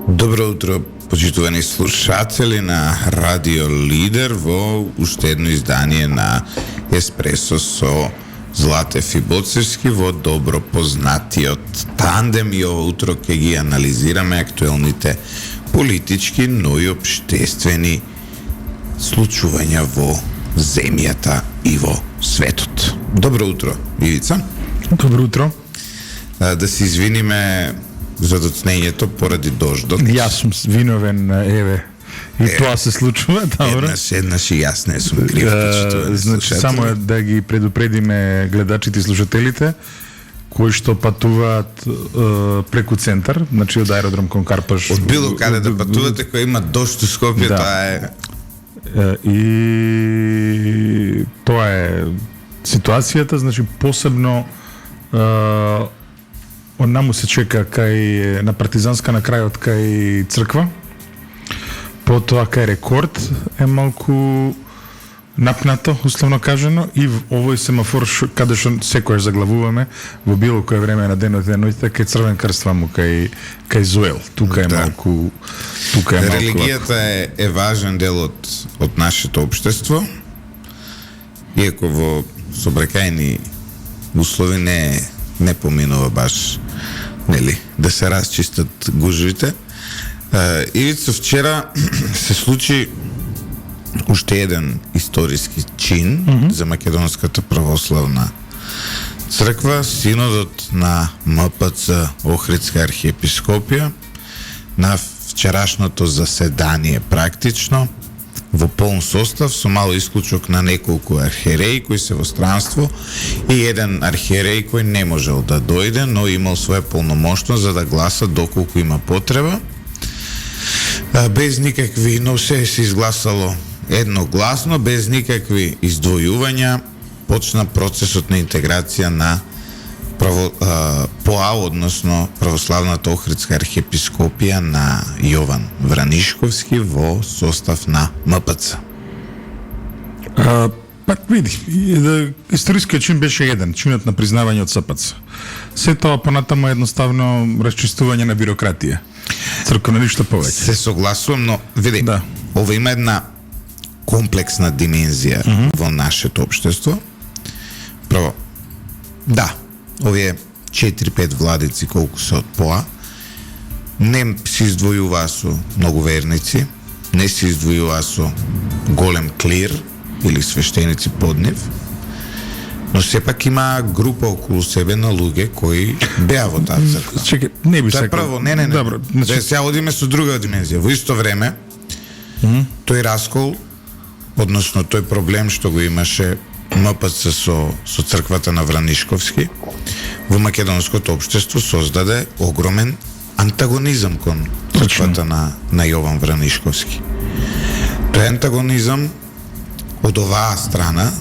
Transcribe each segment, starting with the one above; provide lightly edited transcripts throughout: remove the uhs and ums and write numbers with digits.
Добро утро, почитувани слушатели на Радио Лидер во уште едно издание на Еспресо со Златев и Боцевски во добро познатиот тандем, и ово утро ќе ги анализираме актуелните политички, но и обштествени случувања во земјата и во светот. Добро утро, Ивица. Добро утро. Да се извиниме за доцнењето поради дождот. Јас сум виновен, еве. И тоа се случува, добро. Еднаш и јас не сум крив. Значи, само е да ги предупредиме гледачите и слушателите кои што патуваат преку центар, значи од аеродром кон Карпаш. Од било каде да патувате, кој има дожд у Скопје, да. Тоа е... И тоа е ситуацијата, значи посебно онаму се чека кај на Партизанска на крајот кај црква. Потоа кај Рекорд е малку напнато, условно кажано, и овој семафор каде што секојаш заглавуваме во било кое време на денот и ноќта кај Црвен крст ваму кај Зуел. Тука е малку Религијата е важен дел од нашето општество. Иако во собрекајни услови не поминува баш, нели, да се расчистат гужвите. Ивица, вчера се случи уште еден историски чин за Македонската православна црква. Синодот на МПЦ Охридска архиепископија на вчерашното заседание практично во полн состав, со мало исклучок на неколку архиереи кои се во странство и еден архиерей кој не можел да дојде, но имал своја полномоштност за да гласа доколку има потреба. Без никакви, но се изгласало едногласно, без никакви издвојувања, почна процесот на интеграција на ПОА, односно Православната Охридска архиепископија на Јован Вранишковски во состав на МПЦ. Па види, историскиот чин беше еден, чинот на признавање од СПЦ. Се тоа понатаму едноставно расчистување на бирократија. Црквено ништо повеќе. Се согласувам, но види, да. Ова има една комплексна димензија во нашето општество. Прво, да, овие 4-5 владици колку се од ПОА не се издвојуваа со многу верници, не се издвојуваа со голем клир или свештеници под нив, но сепак има група околу себе на луѓе кои беа во таа црква. Чекај, не би сакал. Прво, не. Добро, значи... Да сега одиме со друга димензија. Во исто време, тој раскол, односно тој проблем што го имаше МПЦ со црквата на Вранишковски во македонското општество создаде огромен антагонизам кон црквата на Јован Вранишковски. Тој антагонизам од оваа страна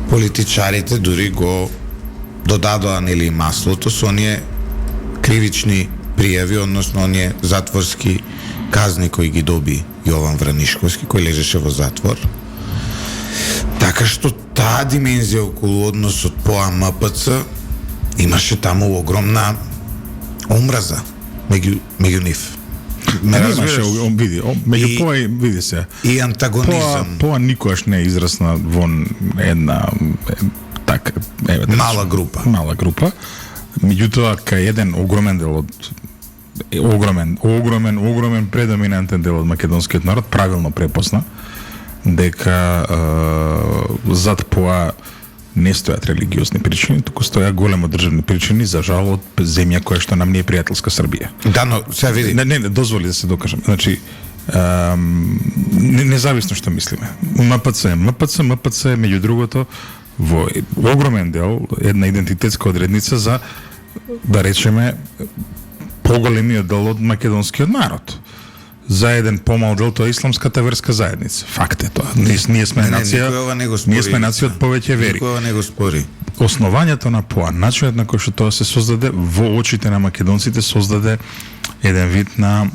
политичарите дури го додадоа нели маслото со оние кривични пријави, односно оние затворски казни кои ги доби Јован Вранишковски, кој лежеше во затвор. Така што таа димензија околу односот ПОА МПЦ имаше таму огромна омраза меѓу нив. Имаше, види, меѓу ПОА и види се. И антагонизам. ПОА никогаш не е израсна во една така мала група. Меѓутоа кај еден огромен дел од огромен предоминантен дел од македонскиот народ правилно препозна дека зад ПОА не стојат религиозни причини, туку стојат големо државни причини, за жал од земја која што нам не е пријателска Србија. Да, но сега види. Не, дозволи да се докажам. Значи, независно што мислиме. МПЦ е меѓу другото во огромен дел една идентитетска одредница за, да речеме, поголемиот дел од македонскиот народ. За еден помал дел тоа е исламската верска заедница. Факт е тоа. Ние сме нација. Ние сме нација од повеќе вери. Никога не го спори. Основањето на ПОА, начинот на кој што тоа се создаде во очите на македонците создаде еден вид на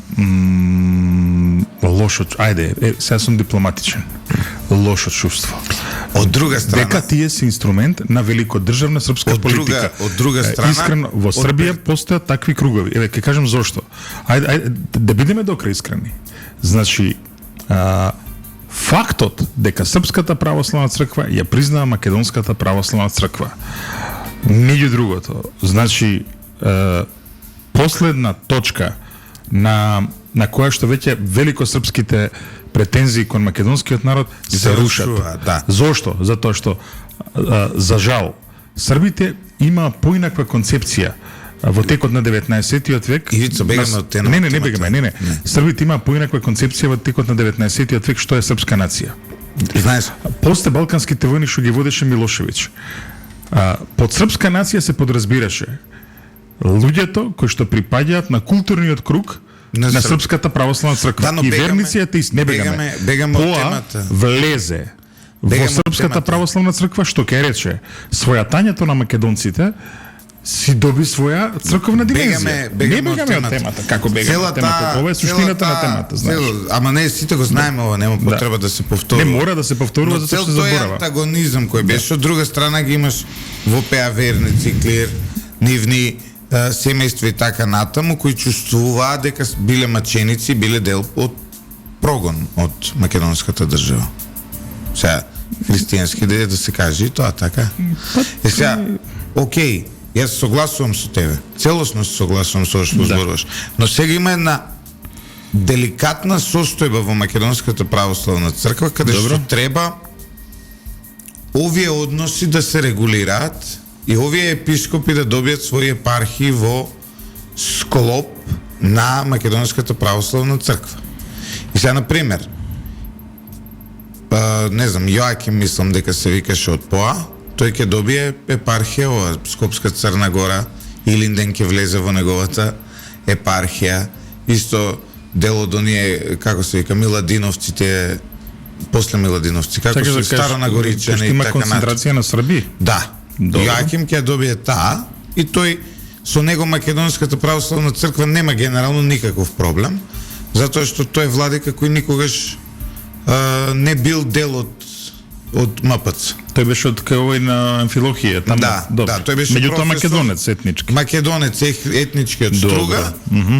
лошо, сега сум дипломатичен. лошо чувство. Од друга страна, Дека тие се инструмент на великодржавна српска политика. од друга страна, Искрено, во Србија постојат такви кругови. Еве, ќе кажам зошто. Ајде, да бидеме до крај искрени. Значи, фактот дека Српската православна црква ја признава Македонската православна црква. Меѓу другото, значи, последна точка на која што веќе великосрпските претензии кон македонскиот народ се рушат. Да. Зошто? Затоа што за жал србите има поинаква концепција во текот на 19-тиот век. Ивица, бегаме од темата. Не бегаме, не. Србите има поинаква концепција во текот на 19-тиот век што е српска нација. Знаеш, После балканските војни што ги водеше Милошевиќ. Под српска нација се подразбираше луѓето кои што припаѓаат на културниот круг на Српската православна црква. но И бегаме- верници атеисти, не бегаме. бегаме од Поа темата. влезе Бегаме во од Српската темата. православна црква што ќе рече својатањето на македонците си доби своја црковна димenzија. Не бегаме од темата. Како бегаме од темата? Ова е суштината на темата, знаеш. Ама не, сите го знаеме ова, нема потреба да се Не повторува. мора да се повторува затоа што се тој заборава. антагонизам кој беше, од друга страна ги имаш во ПА верници, клир, нивни семејства и така натаму, кои чувствуваат дека биле маченици, биле дел од прогон од македонската држава. Сега, христијански да се каже и тоа, така? Сега, окей, јас согласувам со тебе. Целосно се согласувам со што зборуваш. Но сега има една деликатна состојба во Македонската православна црква, каде што треба овие односи да се регулираат и овие епископи да добијат своји епархии во склоп на Македонската православна црква. И сега, например, не знам, Јоаким мислам дека се викаше од ПОА, тој ќе добие епархија ова Скопска Црна Гора, Илинден ќе влезе во неговата епархија, исто дел од оние, како се вика, Миладиновците, после Миладиновци, како се Старонагоричани и има така натаму. концентрација на Срби. Да. Добро. Јоаким ќе добие таа и тој со него Македонската православна црква нема генерално никаков проблем, затоа што тој владика кој никогаш не бил дел од МПЦ. Тој беше од кај овој на Амфилохија, таму. Да, Добро. да, тој беше Меѓутоа професор. македонец етнички. Македонец етнички од Струга,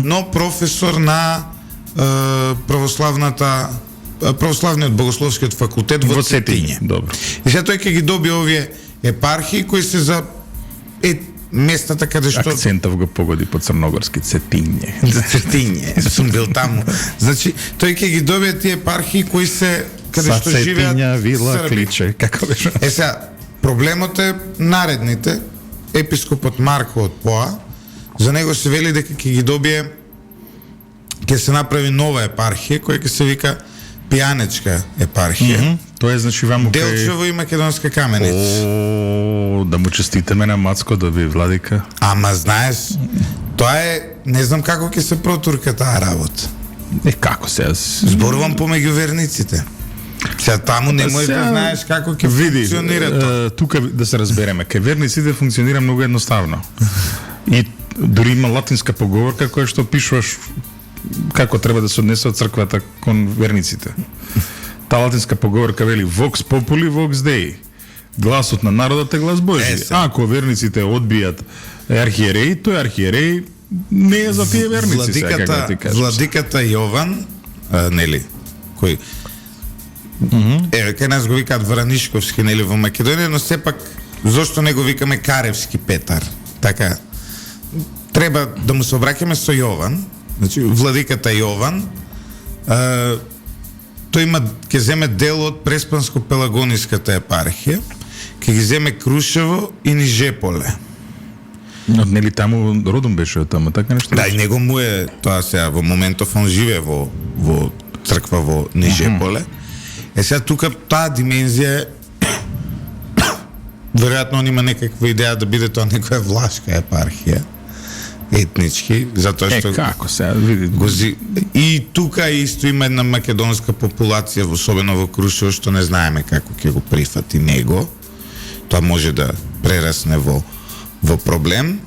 но професор на православниот богословскиот факултет во Цетиње. Добро. И сега тој ќе ги добие овие епархии кои се за местата каде што Акцентов го погоди по црногорски Цетиње. за Цетиње, сум бил таму. Значи, тој ќе ги добие тие епархии кои се каде што живеат Цетиња, Вила, Срби. Кличе, како беше? Сега, проблемот е наредните. Епископот Марко од ПОА, за него се вели дека ќе ги добие, ќе се направи нова епархија која ќе се вика Пијанечка епархија. Тоа е значи ваму Делчево и Македонска Каменица. О, да му честитаме на Мацко да би владика. Ама знаеш, тоа е, не знам како ќе се протурка таа работа. Како се Зборувам помеѓу верниците. Сега таму не можеш да знаеш како ќе функционира тоа. Тука да се разбереме, кај верниците функционира многу едноставно. И дури има латинска поговорка која што пишуваш како треба да се однесе од црквата кон верниците. Та латинска поговорка вели Vox populi, Vox Dei. Гласот на народот е глас Божи. Ако верниците одбијат архиереј, тој архиереј не е за тие верници. Владиката Јован, нели, кој кај нас го викаат Вранишковски, нели, во Македонија, но сепак зошто не го викаме Каревски Петар? Така, треба да му се обраќаме со Јован, значи владиката Јован, тој има, ќе земе дел од Преспанско-Пелагониската епархија, ќе ги земе Крушево и Нижеполе. Нели таму родом беше од таму, така нешто? Да, и него му е тоа сега во моментов он живее во црква во Нижеполе. Е сега тука таа димензија веројатно он има некаква идеја да биде тоа некоја влашка епархија етнички, затоа што како се види и тука исто има една македонска популација, особено во Крушево, што не знаеме како ќе го прифати него. Тоа може да прерасне во проблем.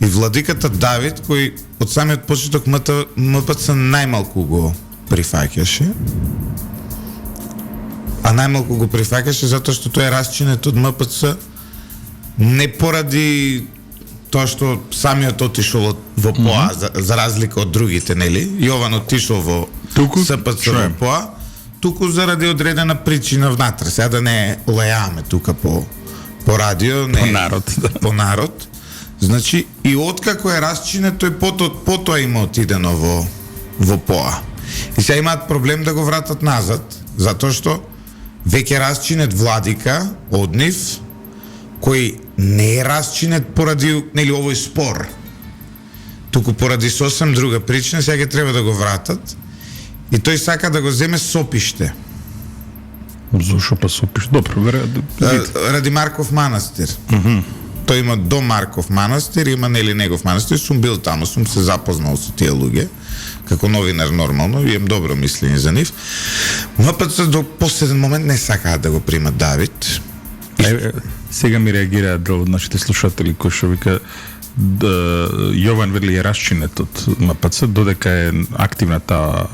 И владиката Давид, кој од самиот почеток МПЦ најмалку го прифаќаше, а најмалку го прифаќаше затоа што тој е расчинет од МПЦ, не поради тоа што самиот отишол во ПОА, за разлика од другите, нели? Јован отишол во СПЦ во ПОА, туку заради одредена причина внатре. Сега да не лајаме тука по радио, не, по народ, да. По народ. Значи, и откако е расчинет, тој потоа има отидено во ПОА. И сега имаат проблем да го вратат назад, затоа што веќе расчинет владика од нив, кој не е расчинет поради, нели, овој спор, туку поради сосем друга причина, сега ќе треба да го вратат, и тој сака да го земе Сопиште. Зошо па Сопиште? Добро, ради Марков манастир. Тој има до Марков манастир, има, нели, негов манастир, сум бил таму, сум се запознал со тие луѓе, како новинар нормално, и имам добро мислење за нив. МПЦ до последен момент не сакаат да го примат Давид. Сега ми реагираат дел од нашите слушатели кои што вика Јован вели е расчинет од МПЦ, додека е активна таа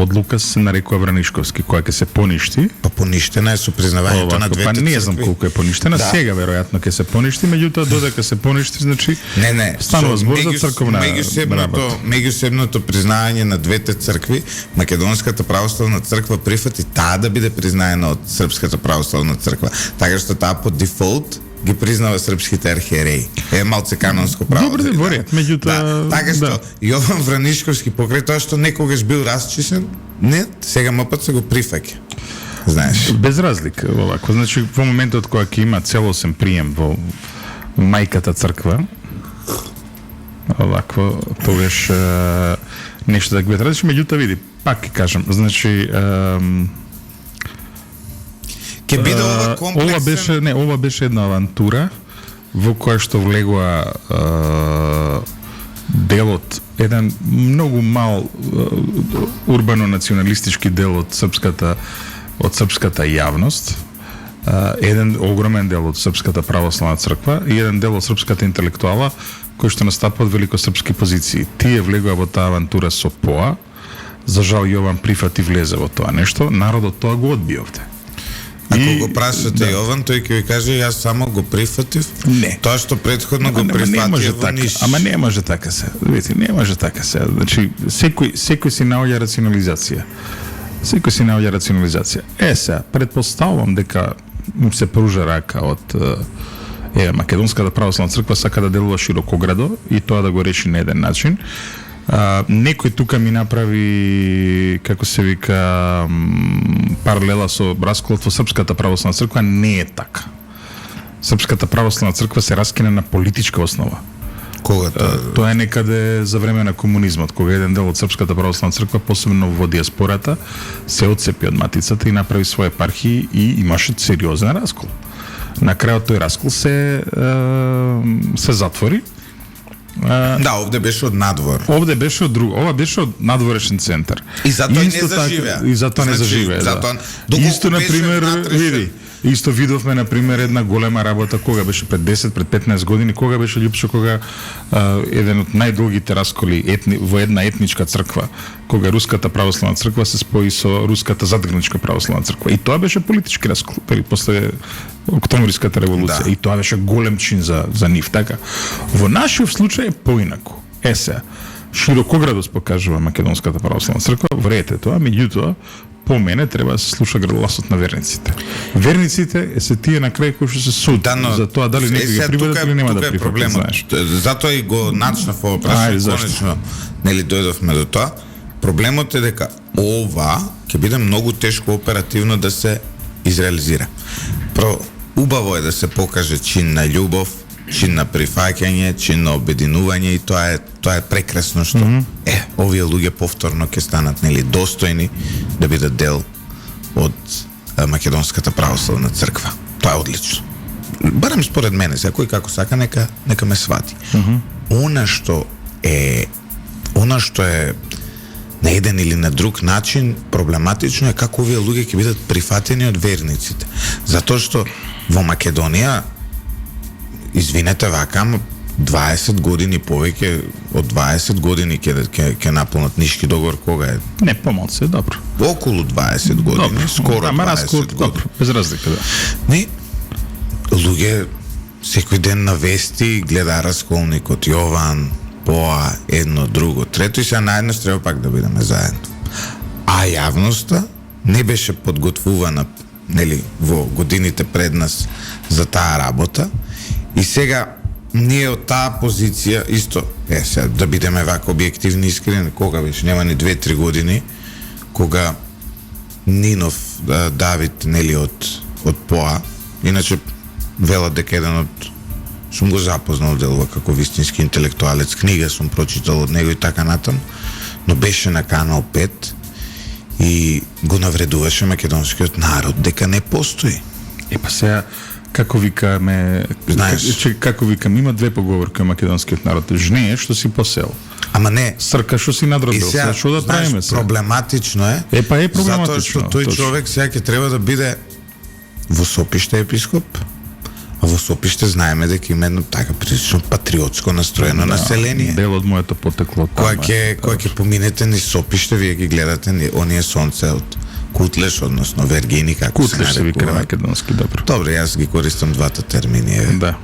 одлука се нарекува Вранишковски, која ќе се поништи. Па поништена е со признавањето на двете цркви. Па не знам колку е поништена, да. Сега веројатно ќе се поништи, меѓутоа додека се поништи, значи не, станува збор за црковна работа. Меѓусебното признавање на двете цркви, Македонската православна црква прифати таа да биде признаена од Српската православна црква, така што таа по дефолт ги признава српските архиереи. Е малце канонско право. Добре, борят, меѓутоа така што Јован Вранишковски покрај тоа што некогаш бил расчисен, не, сега МПЦ го прифаќа. Знаеш. Без разлика, овако. Значи во моментот кога ќе има целосен прием во мајката црква, овако тогаш нешто да ги биде различно, меѓутоа види, пак ќе кажам, значи ќе биде ова комплексен... Ова беше една авантура во која што влегува делот, еден многу мал урбано-националистички дел од српската јавност, еден огромен дел од Српската православна црква и еден дел од српската интелектуала кои што настапуваат великосрпски позиции. Тие влегува во таа авантура со ПОА. За жал Јован прифати влезе во тоа нешто, народот тоа го одби овде. Ако го прашате Јован, тој ќе ви каже јас само го прифатив. Не. Тоа што претходно го прифатив во Ниш. Ама не може така се. Видите, не може така се. Значи секој си наоѓа рационализација. Секој си наоѓа рационализација. Сега, претпоставувам дека им се пружа рака од Македонската православна црква сака да делува широкоградо и тоа да го реши на еден начин. Некој тука ми направи, како се вика, паралела со расколот во Српската православна црква. Не е така. Српската православна црква се раскина на политичка основа. Кога тоа е некаде за време на комунизмот, кога еден дел од Српската православна црква, посебно во диаспората, се отцепи од матицата и направи своја епархии и имаше сериозен раскол. На крајот тој раскол се затвори. Да, овде беше од надвор. Овде беше од друго. Ова беше од надворешен центар. И затоа не заживеа. И затоа не заживеа. Исто, на пример, види, исто видовме, на пример, една голема работа, кога беше пред 10, пред 15 години, кога беше Љупчо, кога еден од најдолгите расколи во една етничка црква, кога Руската православна црква се спои со Руската задграничка православна црква. И тоа беше политички раскол, после Октомвриската револуција. Да. И тоа беше голем чин за нив, така. Во нашиот случај е поинаку. Сега, широкоградост покажува Македонската православна црква, врете тоа, меѓутоа, по мене треба да се слуша гласот на верниците. Верниците се тие на крај кои што се суд за тоа дали некој ги прибедат или нема да прифатат, знаеш. Затоа и го начнав ова прашање, конечно, нели дојдовме до тоа. Проблемот е дека ова ќе биде многу тешко оперативно да се изреализира. Убаво е да се покаже чин на љубов, чин на прифаќање, чин на обединување, и тоа е прекрасно што овие луѓе повторно ќе станат, нели, достојни да бидат дел од Македонската православна црква. Тоа е одлично. Барем според мене, секој како сака нека ме свати. Она што е на еден или на друг начин проблематично е како овие луѓе ќе бидат прифатени од верниците. Затоа што во Македонија, извинете вака, 20 години повеќе, од 20 години ќе наполнат Нишки договор, кога е? Не, помалку, добро. Околу 20 години, Добро. скоро 20 години. Добро, без разлика, да. Не, луѓе секој ден на вести гледа расколникот Јован, Поа, едно, друго, трето и сега наеднаш треба пак да бидеме заедно. А јавноста не беше подготвувана, нели, во годините пред нас за таа работа и сега ние од таа позиција исто, сега да бидеме вака објективни и искрени, кога беше, нема ни 2-3 години, кога Нинов Давид, нели, од Поа, иначе велат дека еден од, сум го запознал, делува како вистински интелектуалец, книга сум прочитал од него и така натам, но беше на Канал 5 и го навредуваше македонскиот народ дека не постои. Па сега, како викаме, Знаеш. како викаме, има две поговорки о македонскиот народ. Жнее што си посел. Ама не, Срка што си надробил. и сега, Што да знаеш, правиме сега? проблематично е. Па е проблематично. Затоа што тој точно. човек сега ќе треба да биде во Сопиште епископ, а во Сопиште знаеме дека има едно така прилично патриотско настроено население. Дел од моето потекло Кога ќе поминете низ Сопиште, вие ги гледате оние сонце од Кутлеш, односно Вергини, како Кутлеш се вика на нарекува. македонски, добро. Добре, јас ги користам двата термини. Да.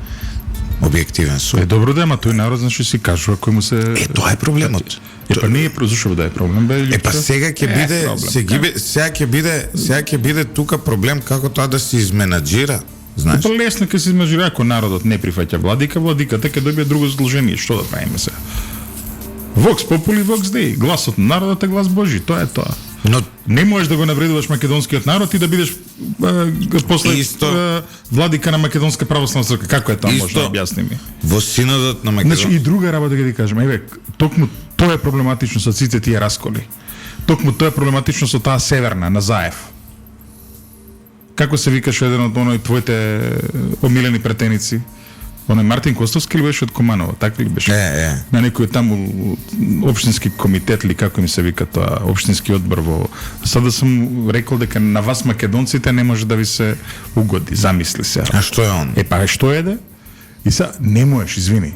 Објективен сум. Добро да, ама тој народ значи си кажува кој му се Тоа е проблемот. Па не е зашо да е проблем, бе. Па сега ќе биде, проблем. сега ќе биде тука проблем како тоа да се изменаџира, знаеш? Па лесно ќе се измажира ако народот не прифаќа владиката ќе добие друго задолжение, што да правиме сега? Vox Populi, Vox Dei. Гласот на народот е глас Божи, тоа е тоа. Но Не можеш да го навредуваш македонскиот народ и да бидеш после Исто. владика на Македонска православна црква. Како е тоа, може да Исто. објасни ми? во синодот на Значи Македонија, и друга работа ќе ти кажем, еве, токму тоа е проблематично со сите тие расколи. Токму тоа е проблематично со таа северна на Заев. Како се викаше еден од оној твоите омилени претеници? Оној Мартин Костовски ли беше од Команово, така ли беше? На некој таму општински комитет или како им се вика тоа, општински одбор во. Сада сум рекол дека на вас македонците не може да ви се угоди, замисли се. А што е он? Па што е де? И са не можеш, извини.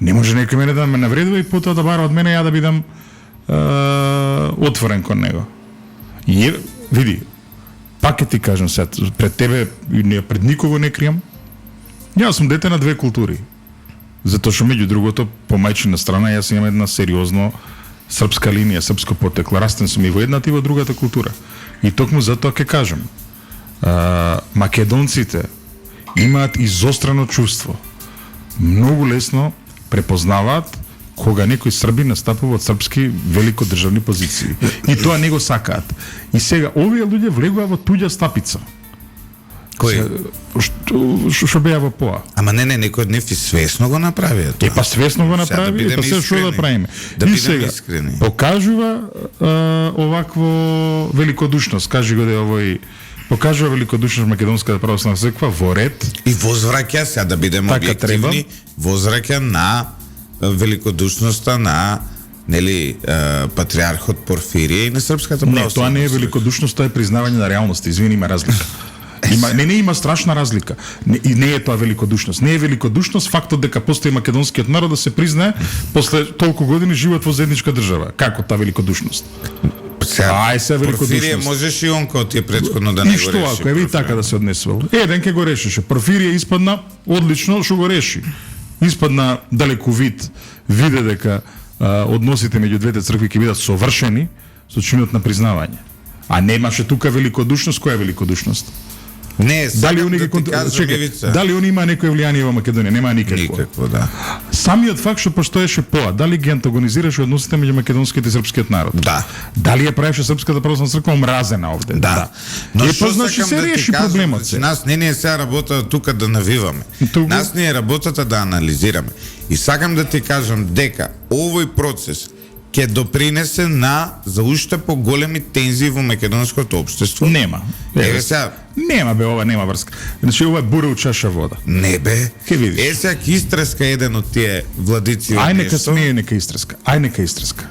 Не може некој мене да ме навредува и потоа да бара од мене ја да бидам отворен кон него. И види, пак ќе ти кажам сега, пред тебе и пред никого не кријам. Јас сум дете на две култури. Затоа што меѓу другото по мајчина страна јас имам една сериозно српска линија, српско потекло. Растен сум и во едната и во другата култура. И токму затоа ќе кажам, македонците имаат изострено чувство. Многу лесно препознаваат кога некој србин настапува од српски великодржавни позиции. И тоа не го сакаат. И сега овие луѓе влегува во туѓа стапица. Кој? Што беа во Поа. Ама не, некој од нив и свесно го направи тоа. Па свесно го Сега да направи, бидеме па се што да искрени. правиме. Да И бидеме сега искрени. покажува овакво великодушност, кажи го да е овој покажува великодушност Македонската православна црква во ред. И возвраќа, сега да бидеме Така објективни, возвраќа на великодушноста на нели патриархот Порфирија и на српската Не, православна тоа не е црква. великодушност, тоа е признавање на реалноста. Извини, има разлика. Има страшна разлика. И не е тоа великодушност. Не е великодушност фактот дека постои македонскиот народ да се признае после толку години живот во заедничка држава. Како таа великодушност? Ај се Порфирија великодушност. можеше и он као ти е претходно да не И го што реши. ако е така да се однесувал? Еден ке го решеше. Порфирија испадна одлично што го реши. Испадна далековид, виде дека односите меѓу двете цркви ќе бидат совршени со чинот на признавање. А немаше тука великодушност, која е великодушност? Не, Дали они да ги ти кажам, чекај, Ивица. дали они има некој влијание во Македонија? Нема никакво. Никакво, да. Самиот факт што постоеше Поа, дали ги антагонизираше односите меѓу македонскиот и српскиот народ? Да. Дали ја правеше српската православна црква омразена овде? Да. Но што па значи сакам се да ти реши кажам, проблемот значи, се. Нас не ни е сега работа тука да навиваме. Туку. Нас ни е работата да анализираме. И сакам да ти кажам дека овој процес ќе допринесе на за уште поголеми тензии во македонското општество. Нема. Еве сега, Нема бе, ова нема врска. Значи ова е буре у чаша вода. не бе. Ке видиш. Е сега ќе истреска еден од тие владици. Ај од нека нешто. смее, нека истреска. Ај нека истреска.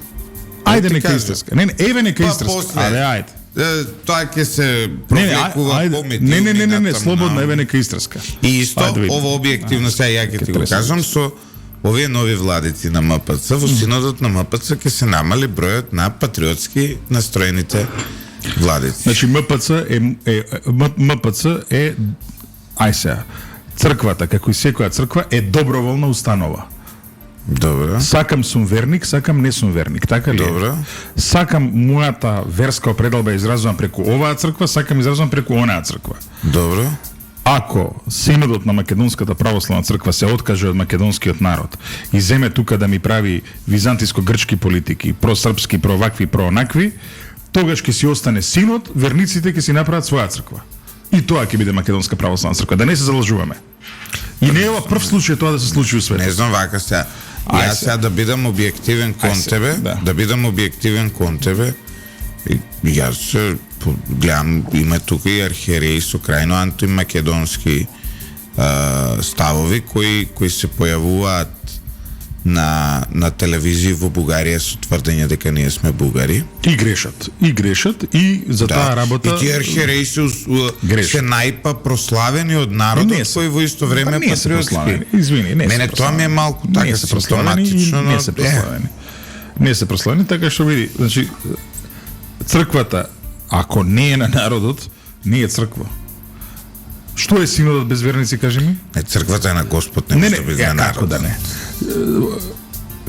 Ајде ти нека кажам. истреска. Не, еве нека Па истреска. после, Ајде, ајде. Тоа ќе се Не, провлекува ајде. помети. Не, слободно, еве нека истреска. И исто, Ајде, види. ова објективно сега ја ќе ти го тресам. кажам со овие нови владици на МПЦ, во синодот на МПЦ ќе се намали бројот на патриотски настроените владици. Значи МПЦ е ај сега, црквата, како и секоја црква, е доброволна установа. Добро. Сакам сум верник, сакам не сум верник, така ли? Добро. Сакам мојата верска определба изразувам преку оваа црква, сакам изразувам преку онаа црква. Добро. Ако Синодот на Македонската православна црква се откаже од македонскиот народ и земе тука да ми прави византиско-грчки политики, просрпски, провакви, проонакви, тогаш ќе си остане Синод, верниците ќе си направат своја црква. И тоа ќе биде Македонска православна црква. Да не се залажуваме. И не е ова прв случај тоа да се случи у светот. Не знам вака сега. Јас сега да бидам објективен кон тебе, да бидам објективен кон тебе. И јас гледам, има тука и архиереи со крајно антимакедонски ставови кои се појавуваат на телевизија во Бугарија со тврдење дека ние сме бугари. И грешат и за таа работа. И тие архиереи се најпа прославени од народот кој во исто време е патриотски. Извини, не се. Мене тоа ми е малку така симптоматично, не се прославени. Не се прославени, така што види, значи црквата ако не е на народот, не е црква. Што е Синодот без верници, кажи ми? Црквата е на Господ, не може да биде на народ. Како да не?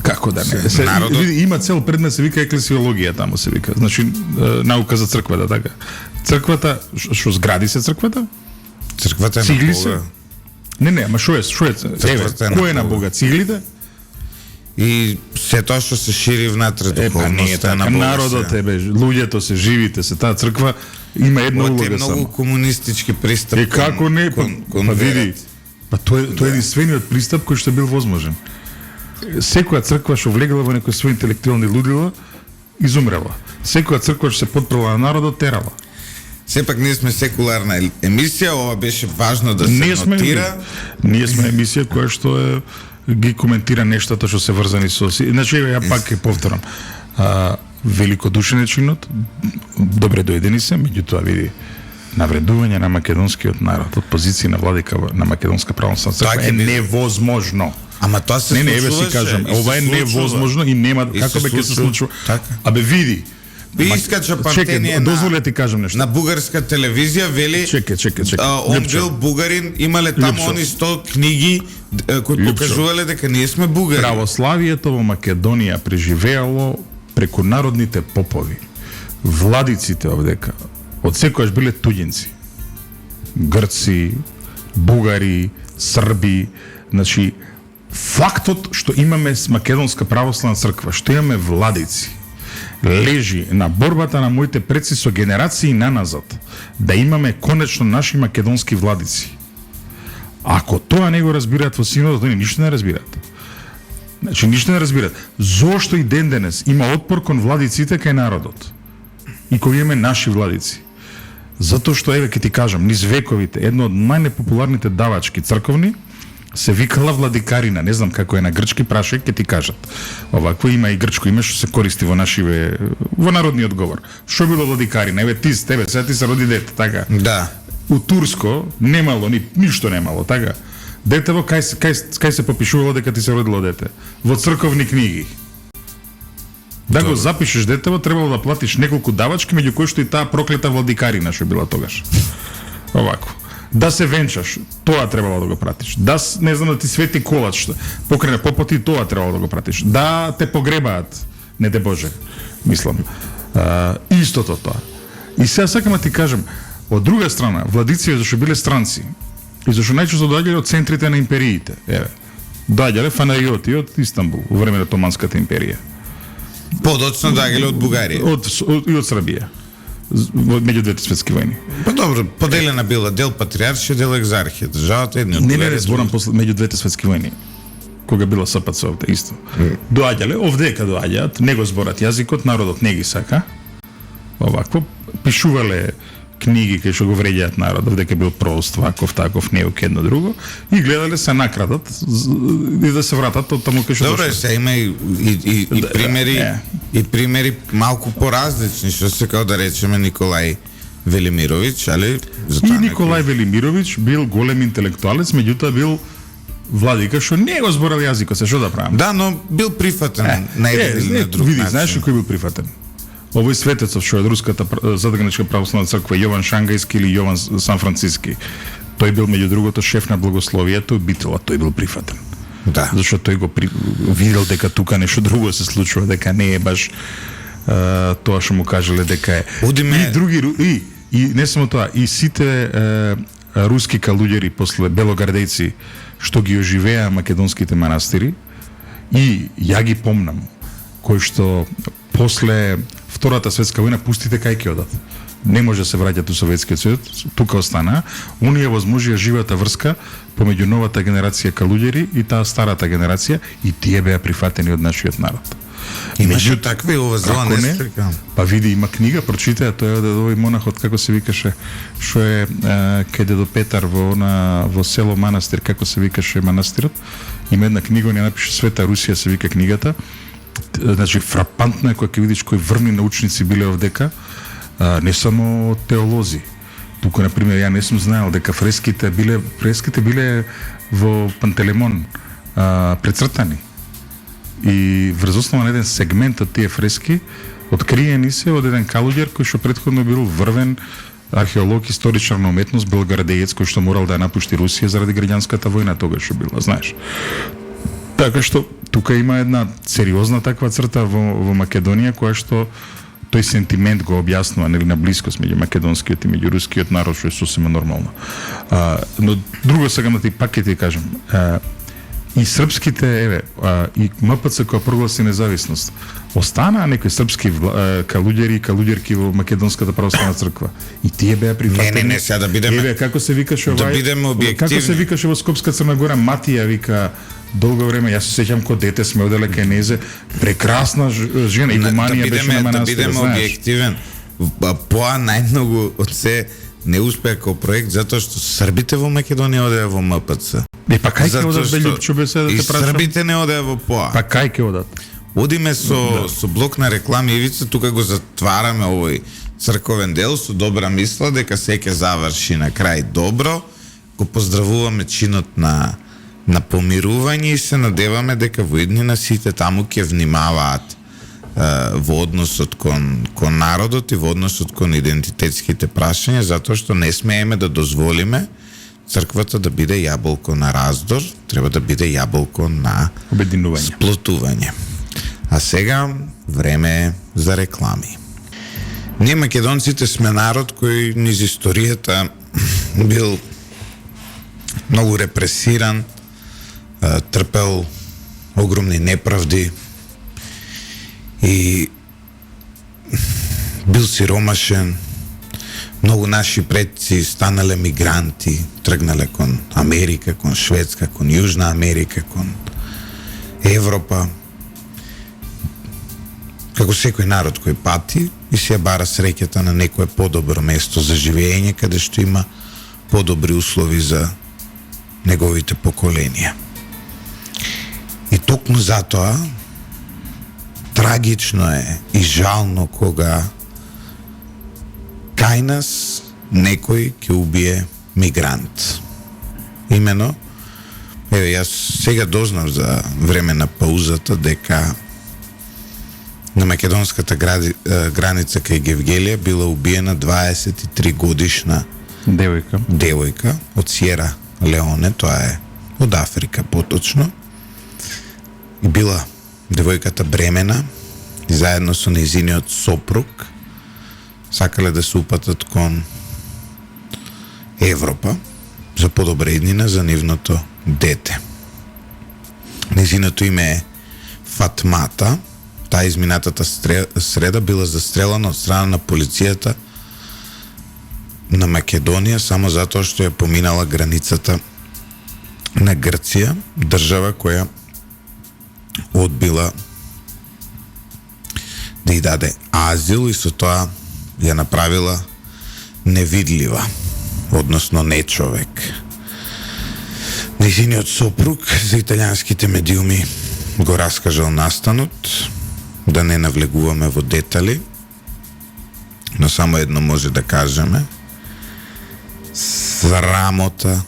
Како да не? Народот... Има цел предмет се вика еклесиологија, таму се вика. Значи наука за црквата, така. Црквата, што згради се црквата? Црквата е цигли на Бога. Не, ама што е? Кој е на Бога? Ciglите? И се тоа што се шири внатре духовноста на Бога. Народот е, луѓето се, живите се, таа црква има една улога само. Тоа е многу комунистички пристап. Како не? Па види, тоа е единствениот пристап кој што бил возможен. Секоја црква што влегла во некои своји интелектуални лудила, изумрела. Секоја црква што се подпрела на народот, терала. Сепак ние сме секуларна емисија, ова беше важно да се нотира. Ние сме емисија која што ги коментира нештата што се врзани со... Значи, ја пак ќе повторам. Великодушен е чинот, добре дојдени се, меѓутоа види, навредување на македонскиот народ од позиција на владика на Македонска православна црква е невозможно. Ама тоа се случува. Не, си кажам, ова е невозможно и нема како ќе се случува. Абе види, искача партенија дозволи ти кажам нешто. На бугарска телевизија вели он бил бугарин, имале таму они 100 книги кои покажувале дека ние сме бугари. Православието во Македонија преживеало преку народните попови. Владиците овдека од секојаш биле туѓинци. Грци, бугари, срби, значи фактот што имаме Македонска православна црква, што имаме владици, лежи на борбата на моите предци со генерации наназад, да имаме конечно наши македонски владици. Ако тоа не го разбираат во Синодот, они ништо не разбираат. Значи, ништо не разбираат. Зошто и ден денес има отпор кон владиците кај народот? И кои имаме наши владици? Затоа што, еве, ќе ти кажам, низ вековите, едно од најнепопуларните давачки црковни се викала владикарина, не знам како е на грчки, прашај, ќе ти кажат. Овакво има и грчко име што се користи во нашиве, во народниот говор. Што било владикарина? Еве ти се роди дете, така? Да. У турско немало, ништо немало, така? Детево кај се попишувало дека ти се родило дете? Во црковни книги. Да го запишеш детево, требало да платиш неколку давачки, меѓу кои што и таа проклета владикарина што била тогаш. Овако. Да се венчаш, тоа требало да го пратиш. Да, не знам, да ти свети колач, покрене попоти, тоа требало да го пратиш. Да те погребаат, не де Боже, мислам. Истото тоа. И сега сакам да ти кажам, од друга страна, владиците зашто биле странци, и зашто најчесто доаѓале од центрите на империите, еве, доаѓале фанариоти од Истанбул, во време на Отоманската империја. Подоцна доаѓале од Бугарија. И од Србија. Меѓу двете светски војни. Па добро, поделена била дел патриаршија, дел екзархија. Државата едни од Не, зборам после меѓу двете светски војни. Кога била СПЦ овде исто. Доаѓале, овдека доаѓаат, не го зборат јазикот, народот не ги сака. Овакво пишувале книги кои што го вреѓаат народот, дека бил прост, ваков, таков, неук, едно друго, и гледале се накрадат и да се вратат од таму кај што добре, се има и примери и примери малку поразлични, што се као да речеме Николај Велимировиќ, али и Николај Велимировиќ бил голем интелектуалец, меѓутоа бил владика што не го зборел јазикот, се што да правам? Да, но бил прифатен на еден или на друг види, начин. знаеш ли кој бил прифатен? Овој светецов што е од руската задграничка православна црква, Јован Шангајски или Јован Санфранциски. Тој бил меѓу другото шеф на благословието и битела, тој бил прифатен. Да. Зашто тој го видел дека тука нешто друго се случува, дека не е баш тоа што му кажале дека е. Одиме... И други и не само тоа, и сите руски калуѓери после белогардејци што ги оживеа македонските манастири, и ја ги помнам, кои што после Втората светска војна пустите кај ќе одат. Не може да се враќат у Советскиот сојуз, тука остана. Унија возможија живата врска помеѓу новата генерација калуѓери и таа старата генерација, и тие беа прифатени од нашиот народ. Имаше такви ова зела Како не не? стрекам. Па види, има книга, прочитаја, тоа е од овој монахот, како се викаше, што е кај дедо Петар во село Манастир, како се викаше манастирот. Има една книга, он ја напише Света Русија, се вика книгата. Значи, фрапантно е кога ќе видиш кои врвни научници биле овдека, не само теолози. Тука, например, ја не сум знаел дека фреските биле во Пантелеймон прецртани. И врз основа на еден сегмент од тие фрески откриени се од еден калуѓер кој што претходно бил врвен археолог, историчар на уметност, белгардеец, кој што морал да напушти Русија заради граѓанската војна тогаш што била, знаеш. Така што тука има една сериозна таква црта во Македонија, која што тој сентимент го објаснува, нели, на блискост меѓу македонскиот и меѓу рускиот народ, што е сосема нормално. Но друго сакам да ти пак ќе ти кажам. И српските, и МПЦ која прогласи независност, останаа некои српски калуѓери и калуѓерки во Македонската православна црква. И тие беа прифатени. Не, сега да бидеме... како се викаше да бидеме објективни. Како се викаше во Скопска Црна Гора, Матија вика, долго време, јас се сеќам кога дете сме оделе кај незе, прекрасна жена, игуманија беше на манастирот, да бидеме објективен. Поа најмногу од се не успеа како проект затоа што србите во Македонија одеа во МПЦ. Па кај ќе одат бе Љупчо беседа да те прашам? И србите не одеа во ПОА. Па кај ќе одат? Одиме со блок на реклами ивица, тука го затвараме овој црковен дел со добра мисла дека се ќе заврши на крај добро. Го поздравуваме чинот на помирување и се надеваме дека во иднина сите таму ќе внимаваат во односот кон народот и во односот кон идентитетските прашања, затоа што не смееме да дозволиме црквата да биде јаболко на раздор, треба да биде јаболко на обединување, сплотување. А сега време е за реклами. Ние македонците сме народ кој низ историјата бил многу репресиран, трпел огромни неправди и бил сиромашен. Многу наши предци станале мигранти, тргнале кон Америка, кон Шведска, кон Јужна Америка, кон Европа. Како секој народ кој пати и се бара среќата на некое подобро место за живење, каде што има подобри услови за неговите поколенија. И токму затоа трагично е и жално кога кај нас некој ќе убие мигрант. Имено, јас сега дознав за време на паузата дека на македонската граница кај Гевгелија била убиена 23 годишна девојка од Сиера Леоне, тоа е од Африка поточно. И била девојката бремена и заедно со нејзиниот сопруг сакале да се упатат кон Европа за подобра иднина за нивното дете. Нејзиното име е Фатмата. Таа изминатата среда била застрелана од страна на полицијата на Македонија само затоа што ја поминала границата на Грција, држава која одбила да ја даде азил и со тоа ја направила невидлива, односно нечовек. Нејзиниот сопруг за италијанските медиуми го раскажал настанот, да не навлегуваме во детали, но само едно може да кажеме: срамота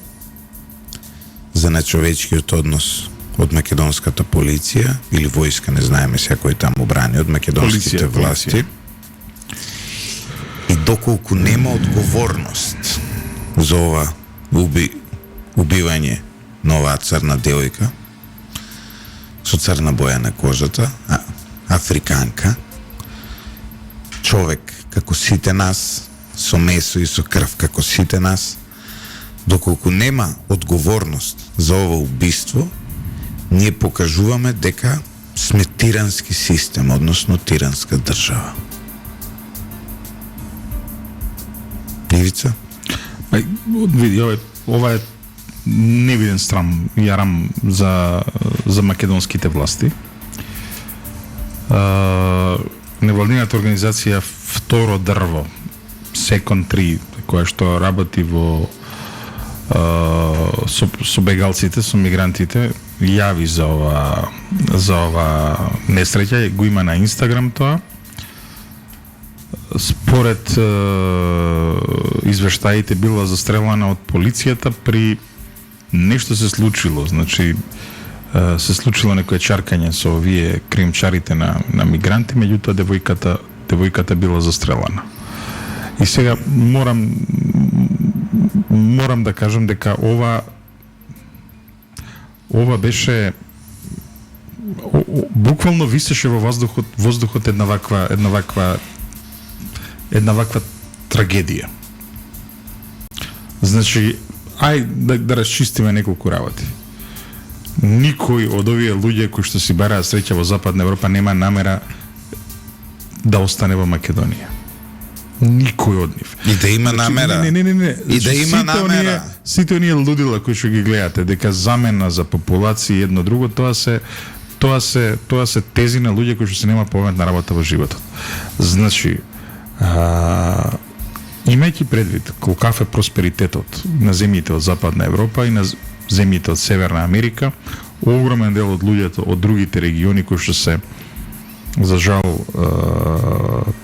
за нечовечкиот однос од македонската полиција или војска, не знаеме секој таму брани од македонските власти. И доколку нема одговорност за ова убивање на оваа црна девојка со црна боја на кожата, африканка, човек како сите нас, со месо и со крв како сите нас, доколку нема одговорност за ова убиство, ние покажуваме дека сме тирански систем, односно тиранска држава. Ивица? Види, ова е невиден страм јарам за македонските власти. Невладината организација Второ дрво, Second Tree, која што работи со бегалците, со мигрантите, јави за ова несреќа, го има на Инстаграм тоа. Според извештаите била застрелана од полицијата при нешто се случило, значи се случило некое чаркање со овие кримчарите на мигранти, меѓутоа девојката била застрелана. И сега морам да кажам дека ова беше буквално висеше во воздухот една ваква трагедија. Значи, да расчистиме неколку работи. Никој од овие луѓе кои што си бараат среќа во Западна Европа нема намера да остане во Македонија. Никој од нив. И да има намера. Не. И да има намера. Сите оние лудила кои што ги гледате дека замена за популација едно друго, тоа се тези на луѓе кои што се нема повеќе работа во животот. Значи, имајќи предвид колкав е просперитетот на земјите од Западна Европа и на земјите од Северна Америка, огромен дел од луѓето од другите региони кои што се за жал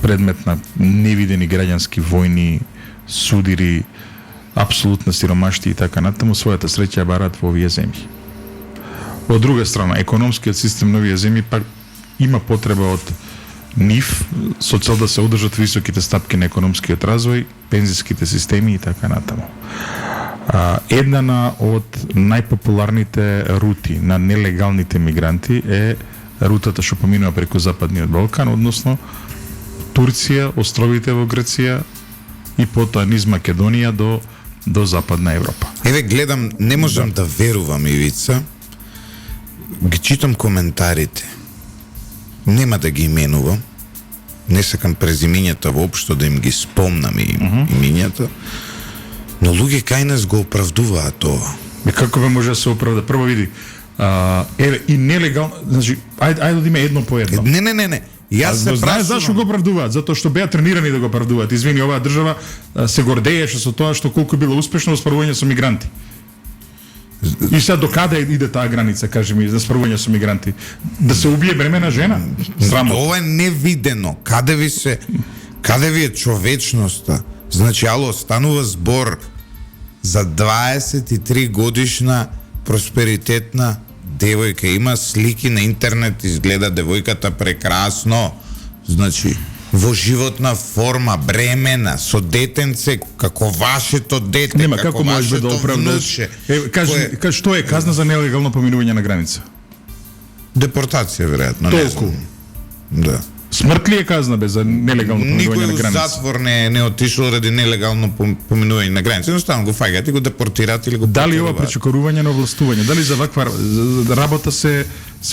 предмет на невидени граѓански војни, судири, апсолутна сиромаштија и така натаму, својата среќа бараат во овие земји. Од друга страна, економскиот систем на овие земји пак има потреба од нив со цел да се одржат високите стапки на економскиот развој, пензиските системи и така натаму. Една од најпопуларните рути на нелегалните мигранти е рутата што поминува преку Западниот Балкан, односно Турција, островите во Грција и потоа низ Македонија до Западна Европа. Еве гледам, не можам да верувам, Ивица. Ги читам коментарите. Нема да ги именувам. Не сакам презимињата воопшто да им ги спомнам имињата. Но луѓе кај нас го оправдуваат тоа. Како бе може да се оправда? Прво види, еве и нелегално, значи ајде да има едно по едно. Не. Јас се знаеш зашто го оправдуваат? Затоа што беа тренирани да го оправдуваат. Извини, оваа држава се гордееше со тоа што колку било успешно во спровање со мигранти. И сега до каде иде таа граница, кажи ми, за спровање со мигранти? Да се убие бремена жена? Срамотно. Ова е невидено. Каде ви е човечноста? Значи, ало, станува збор за 23 годишна просперитетна девојка. Има слики на интернет, изгледа девојката прекрасно. Значи, во животна форма, бремена, со детенце, како вашето дете, нема, како можеш да оправдаш? Кажи, што е казна за нелегално поминување на граница? Депортација, веројатно. Толку? Да. Смрт ли е казна бе за нелегално поминување на граница? Никој затвор не отишол ради нелегално поминување на граница. Едноставно го фаќаат и го депортираат или го дали ова пречекорување на овластување, дали за ваква работа се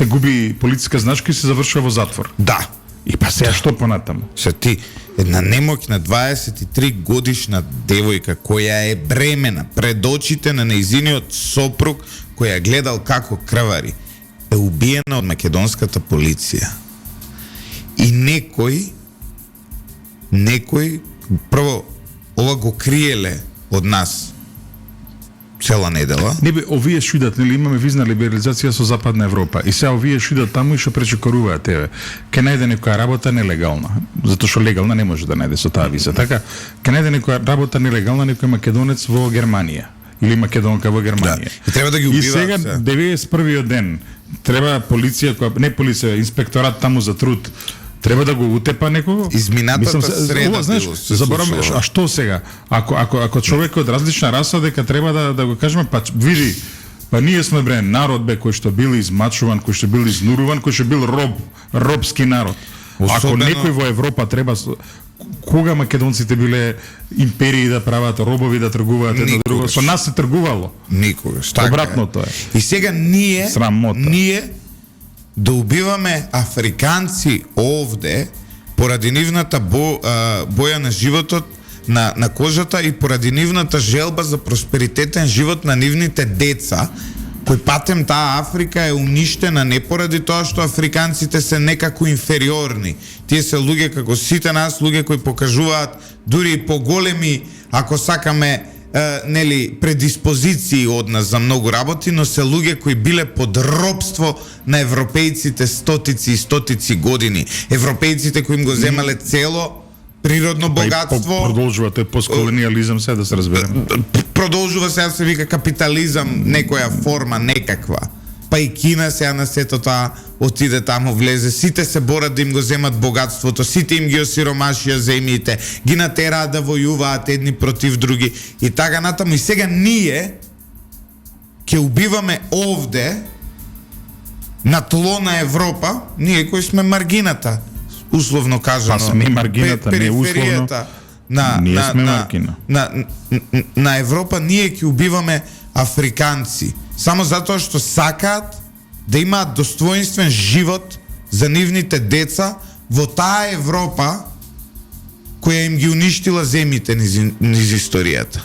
губи полициска значка и се завршува во затвор? Да. И па сега што понатаму? Се ти, една немоќна 23 годишна девојка која е бремена пред очите на нејзиниот сопруг, која гледал како крвари, е убиена од македонската полиција. И некој прво ова го криеле од нас цела недела. Не бе, овие шидат, нели имаме визна либерализација со Западна Европа и сега овие шидат таму и што пречекоруваат еве. Ке најде некоја работа нелегална, затоа што легална не може да најде со таа виза, така? Ке најде некоја работа нелегална некој македонец во Германија или македонка во Германија. И треба да ги И убиваат сега се. 91-иот ден треба полиција која не полиција, инспекторат таму за труд треба да го утепа некого. Изминатата среда ова, знаеш, било, се забораваме, случило. а што сега? Ако човек е од различна раса, дека треба да го кажеме, па види, па ние сме народ кој што бил измачуван, кој што бил изнуруван, кој што бил робски народ. Ако Особено- некој во Европа треба кога македонците биле империи да прават робови да тргуваат едно друго, Никогаш. со нас се тргувало. Никогаш. Така Обратното е. И сега Срамота. ние да убиваме африканци овде поради нивната боја на животот на кожата и поради нивната желба за просперитетен живот на нивните деца, кој патем таа Африка е уништена не поради тоа што африканците се некако инфериорни. Тие се луѓе како сите нас, луѓе кои покажуваат дури и поголеми, ако сакаме, нели, предиспозиции од нас за многу работи, но се луѓе кои биле под робство на европејците стотици и стотици години. Европејците кои им го земале цело природно богатство. Продолжува тој постколониализам, се да се разбереме. Продолжува сега се вика капитализам, некоја форма, некаква. Па и Кина сега на сето таа отиде таму, влезе. Сите се борат да им го земат богатството, сите им ги осиромашија земјите, ги натераат да војуваат едни против други и така натаму. И сега ние ќе убиваме овде на тло на Европа, ние кои сме маргината, условно кажано. Па сме маргината, не условно. Ние сме маргина. На Европа ние ќе убиваме африканци само затоа што сакаат да имаат достоинствен живот за нивните деца во таа Европа која им ги уништила земјите низ историјата.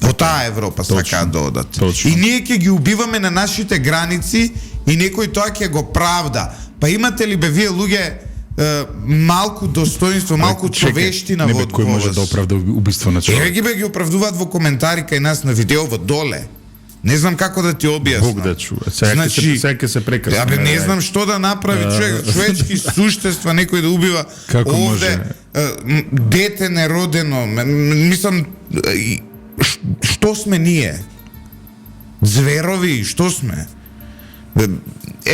Во таа Европа сакаат да одат. Точно. И ние ќе ги убиваме на нашите граници и некој тоа ќе го правда. Па имате ли бе вие луѓе малку достоинство, малку човештина во кој може да оправда убиство на човек? Еве ги оправдуваат во коментари кај нас на видео во доле. Не знам како да ти објаснам. Бог да чува. Сега ќе се прекрасно. Абе не знам што да направи човек, човечки суштества некој да убива Како овде дете неродено. Мислам што сме ние? Зверови, што сме?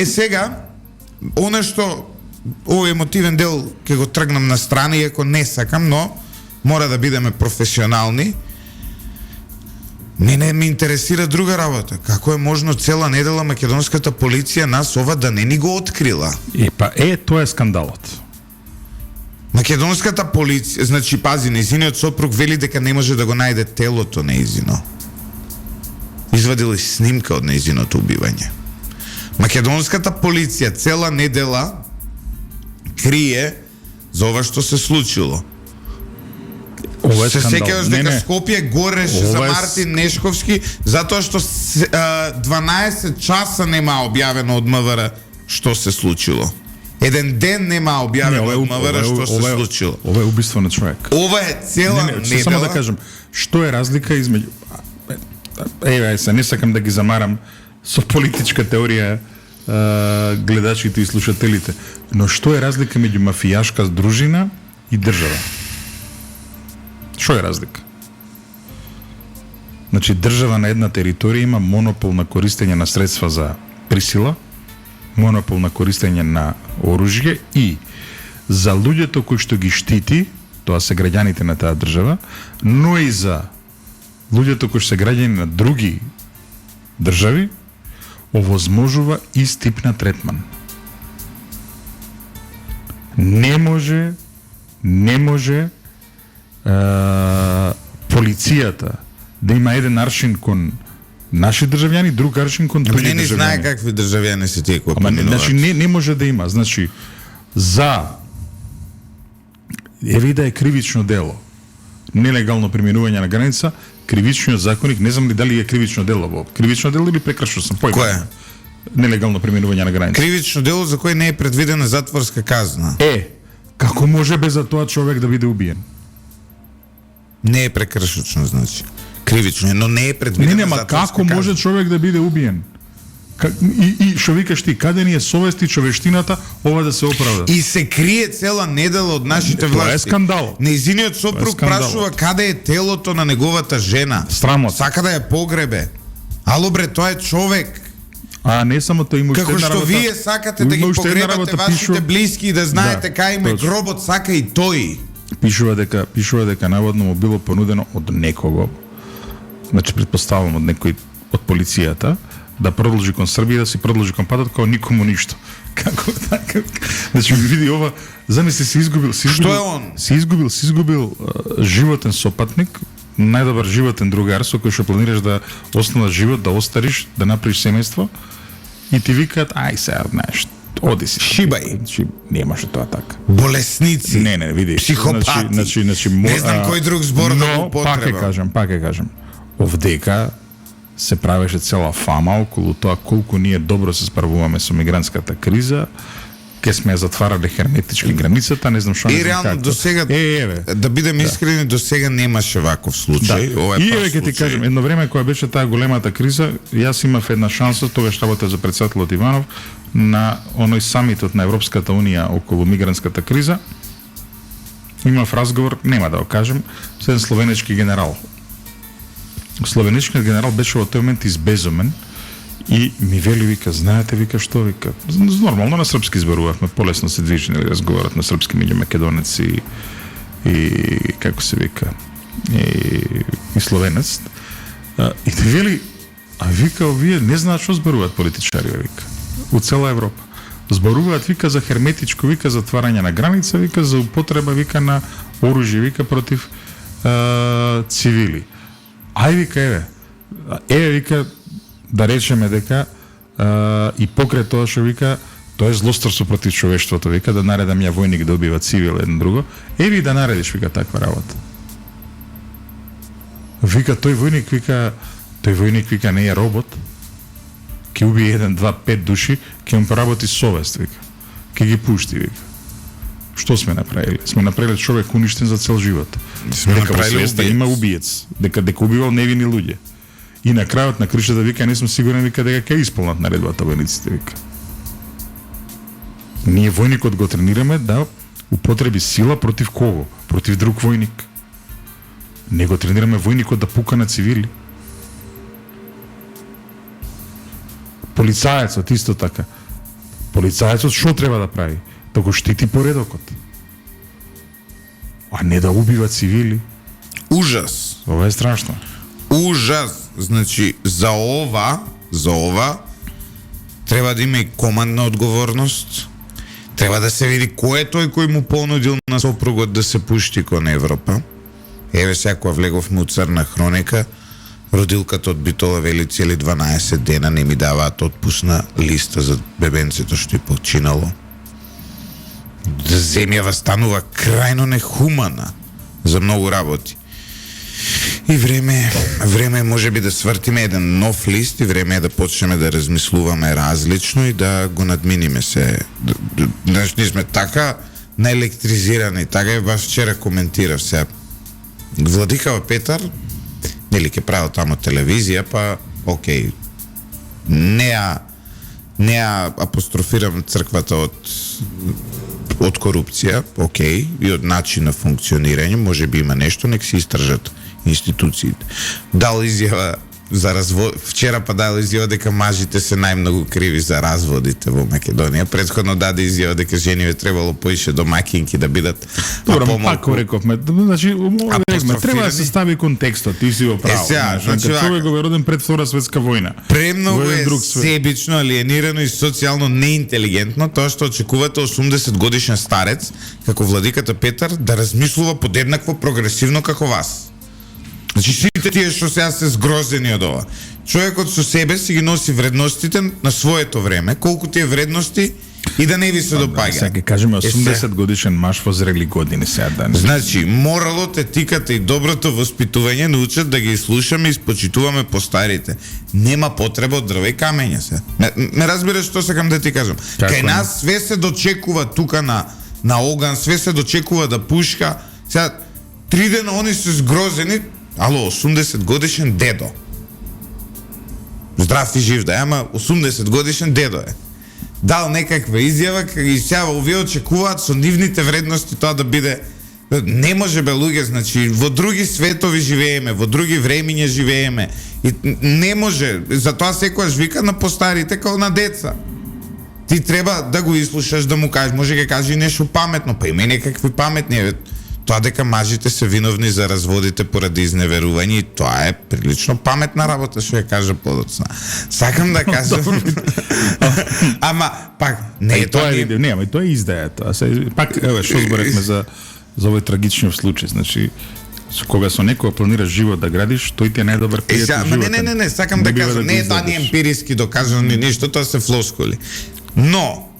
Сега она што овој емотивен дел ќе го тргнам на страна, иако не сакам, но мора да бидеме професионални. Мене ме интересира друга работа. Како е можно цела недела македонската полиција нас ова да не ни го открила? Тоа е скандалот. Македонската полиција, значи пази, нејзиниот сопруг вели дека не може да го најде телото нејзино. Извадил снимка од нејзиното убивање. Македонската полиција цела недела крие за ова што се случило. Ова е се скандал. сеќаваш дека Скопје гореше за Ова е Мартин Нешковски затоа што 12 часа нема објавено од МВР што се случило. Еден ден нема објавено од МВР што се случило. Ова е убиство на човек. Ова е цела недела. Само да кажам, што е разлика измеѓу се не сакам да ги замарам со политичка теорија гледачите и слушателите, но што е разлика меѓу мафијашка дружина и држава? Што е разлика? Значи, држава на една територија има монопол на користење на средства за присила, монопол на користење на оружје и за луѓето кои што ги штити, тоа се граѓаните на таа држава, но и за луѓето кои што се граѓани на други држави, овозможува ист тип на третман. Не може полицијата да има еден аршин кон наши државјани, друг аршин кон други државјани. Не знае какви државјани се тие кои поминуваат. Значи не може да има. Значи за еве да е кривично дело, нелегално преминување на граница, кривичниот законник, не знам ли дали е кривично дело во. Кривично дело или прекрашно сам појма. Кое? Нелегално преминување на граница. Кривично дело за кое не е предвидена затворска казна. Како може без за тоа човек да биде убиен? Не е прекршочно, значи. Кривично е, но не е предвидена Не, затворска како казна. може човек да биде убиен? И што викаш ти, каде ни е совест и човештината ова да се оправда? И се крие цела недела од нашите власти. Тоа е скандал. Нејзиниот сопруг прашува каде е телото на неговата жена. Срамот. Сака да ја погребе. Ало бре, тоа е човек. А не само тоа, има уште Како една што работа. вие сакате да ги Има уште една погребате работа, вашите пишува- блиски и да знаете Да, кај им е точно. гробот, сака и тој. Пишува дека наводно му било понудено од некого, значи предпоставам од некој од полицијата, да продолжи кон Србија, да си продолжи кон патот како никому ништо. Како така? Значи види ова, замисли се изгубил. Што е он? Се изгубил животен сопатник, најдобар животен другар со кој што планираш да основаш живот, да остариш, да направиш семејство и ти викаат ај сега знаеш, оди си. Шибај. Значи немаше тоа така. Болесници. Не, види. Психопати. Не знам кој друг збор да но, го употребам. пак ќе кажам. Овдека се правеше цела фама околу тоа колку ние добро се справуваме со мигрантската криза, ке сме ја затварале херметички границата, не знам што не И знам реално како. до сега, еве. да бидем искрени, до сега немаше ваков случај. Ова е И прв еве ќе ти случај. кажам, едно време кога беше таа големата криза, јас имав една шанса, тогаш работев за председателот Иванов на оној самитот на Европската унија околу мигрантската криза. Имав разговор, нема да го кажем, со еден словенечки генерал. Словенечкиот генерал беше во тој момент избезумен и ми вели, вика, знаете, вика, што, вика, нормално на српски зборувавме, полесно се движи, нели, разговорот на српски меѓу македонец и како се вика, и словенец. И те вели, а вика, овие не знаат што зборуваат политичари, вика, у цела Европа. Зборуваат, вика, за херметичко, вика, затварање на граница, вика, за употреба, вика, на оружје, вика, против цивили. Ај, вика, еве, вика, да речеме дека и покрај тоа што вика, тоа е злосторство против човештвото, вика, да наредам ја војник да убива цивил едно друго, еви да наредиш, вика, таква работа. Вика, тој војник, вика, не е робот, ќе убие 1, 2, 5 души, ќе му поработи совест, вика, ќе ги пушти, вика. Што сме направили? Сме направили човек уништен за цел живот. Сме Дека во направили свеста убиец. има убиец, дека убивал невини луѓе. И на крајот на кришата вика, не сум сигурен, вика, дека ќе исполнат наредбата војниците, вика. Ние војникот го тренираме да употреби сила против кого? Против друг војник. Не го тренираме војникот да пука на цивили. Полицаецот исто така. Полицаецот што треба да прави? Да го штити поредокот. А не да убива цивили. Ужас. Ова е страшно. Ужас. Значи, за ова треба да има и командна одговорност. Треба да се види кој е тој кој му понудил на сопругот да се пушти кон Европа. Еве сега кога влеговме у црна хроника, родилката од Битола вели цели 12 дена не ми даваат отпусна листа за бебенцето што е починало. Земјава станува крајно нехумана за многу работи. И време е можеби да свртиме еден нов лист и време е да почнеме да размислуваме различно и да го надминиме се. Значи, ние сме така наелектризирани, така е баш вчера коментирав сега. Владикава Петар, нели ке правил тамо телевизија, па окей. Не ја апострофирам црквата од корупција, окей, и од начин на функционирање, може би има нешто, нек се истражат институциите. Дал изјава за развод, вчера па дал изјава дека мажите се најмногу криви за разводите во Македонија. Претходно даде изјава дека жениве требало поише домаќинки да бидат Добро, пак рековме, значи, треба да се стави контекстот, ти си во право. сега, значи, човек го роден пред Втора светска војна. Премногу Во еден е друг свет. себично, алиенирано и социјално неинтелигентно тоа што очекувате 80 годишен старец, како владиката Петар, да размислува подеднакво прогресивно како вас. Значи сите тие што сега се згрозени од ова. Човекот со себе си ги носи вредностите на своето време, колку тие вредности и да не ви се допаѓа. Сега ќе кажеме 80 годишен маж во зрели години сега да. Значи, моралот, етиката и доброто воспитување научат да ги слушаме и спочитуваме постарите. Нема потреба од дрва и камења се. Ме разбираш што сакам да ти кажам. Како Кај не? нас све се дочекува тука на оган, све се дочекува да пушка. Сега 3 дена они се згрозени, ало 80 годишен дедо. Здрав и жив да е, ама 80 годишен дедо е. Дал некаква изјава, и сега овие очекуваат со нивните вредности тоа да биде. Не може бе, луѓе, значи во други светови живееме, во други времиња живееме и не може, затоа секојаш вика на постарите као на деца. Ти треба да го изслушаш, да му кажеш, може ќе каже нешто паметно, па има некакви паметни. Тоа дека мажите се виновни за разводите поради изневерување, и тоа е прилично паметна работа, што ја кажа подоцна. Сакам да кажам. Ама пак не е тоа. Не, ама тоа е издаја тоа. Пак еве што зборевме за овој трагичниот случај, значи кога со некој планираш живот да градиш, тој ти е најдобар пријател животен. Не, сакам да кажам, не е тоа ни емпириски доказано ни ништо, тоа се флоскули. Но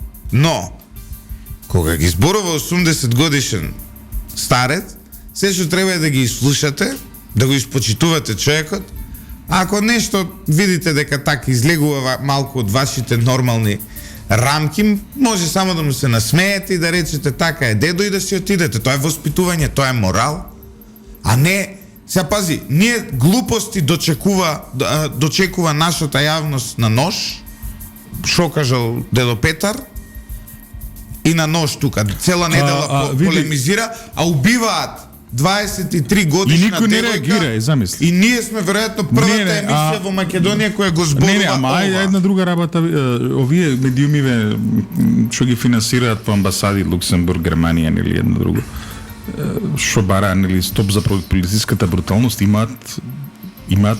кога ги зборува 80 годишен старец, се што треба е да ги изслушате, да го испочитувате човекот. Ако нешто видите дека така излегува малку од вашите нормални рамки, може само да му се насмеете и да речете така е дедо и да си отидете. Тоа е воспитување, тоа е морал. А не, сега пази, ние глупости дочекува нашата јавност на нож, шо кажал дедо Петар, и на нож тука. Цела недела полемизира, а убиваат 23 годишна девојка. И никој не реагира, замисли. И ние сме веројатно првата емисија во Македонија која го зборува ова. Ама една друга работа, овие медиумиве што ги финансираат по амбасади Луксембург, Германија или едно друго, што бара, нели, стоп за полициската бруталност, имаат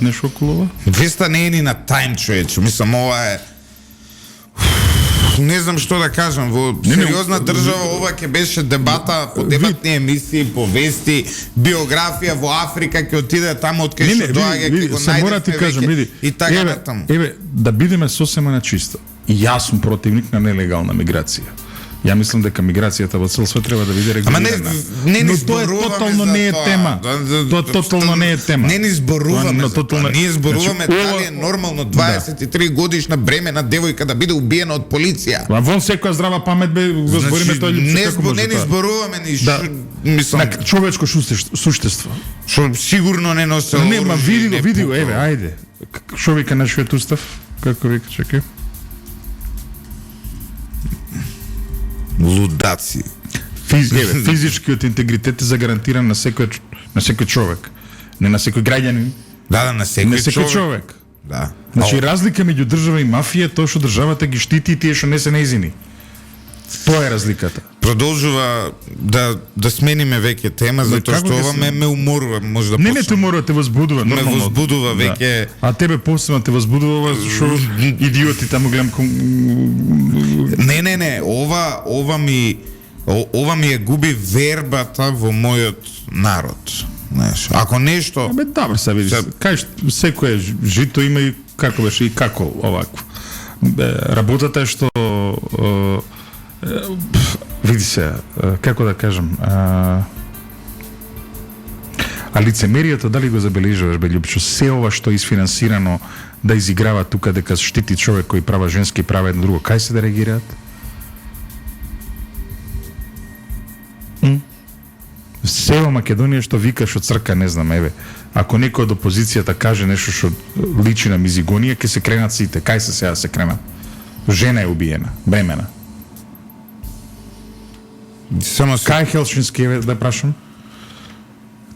нешто околу ова? Веста не е ни на тајм, човече. Мислам, ова е... Не знам што да кажам, во сериозна држава ова ќе беше дебата по дебатни емисии, по вести, биографија во Африка, ќе отиде таму од кај што доаѓа, ќе го најдеме веќе и така натаму. Еве, да бидеме сосема на чисто. И јас сум противник на нелегална миграција. Ја мислам дека миграцијата во цел свет треба да биде регулирана. Но тоа тотално не е тема. Тоа тотално не е тема. Не ни зборуваме за тоа. Ние зборуваме дали е нормално 23 годишна бремена девојка да биде убиена од полиција. А вон секоја здрава памет бе го збориме тоа липсо како може. Не ни зборуваме ни мислам на човечко суштество. Што сигурно не носи. Не, ма види го, еве, ајде. Што вика нашиот устав? Како вика, чекај. Лудаци. Физичкиот интегритет е загарантиран на секој човек. Не на секој граѓанин. Да, на секој човек. Да. Значи разлика меѓу држава и мафија е тоа што државата ги штити и тие што не се нејзини. Тоа е разликата. Продолжува да смениме веќе тема, затоа што ова ме уморува, може да почнем. Не те уморува, те возбудува, нормално. Ме возбудува веќе. А тебе посебно те возбудува што идиоти таму гледам. Не, ова ми е губи вербата во мојот народ. Знаеш, ако нешто... Абе, добро се види. Кај секое жито има и како беше и како овакво. Работата е што види се, како да кажам, а лицемерието дали го забележуваш, бе Љупчо, се ова што е изфинансирано да изиграва тука дека штити човек кој права женски права едно друго, кај се да реагираат? Се во Македонија што викаш од црка, не знам, еве, ако некој од опозицијата каже нешто што личи на мизигонија, ќе се кренат сите. Кај се сега се кренат? Жена е убиена, бремена. Само се... Кај Хелшински, да прашам?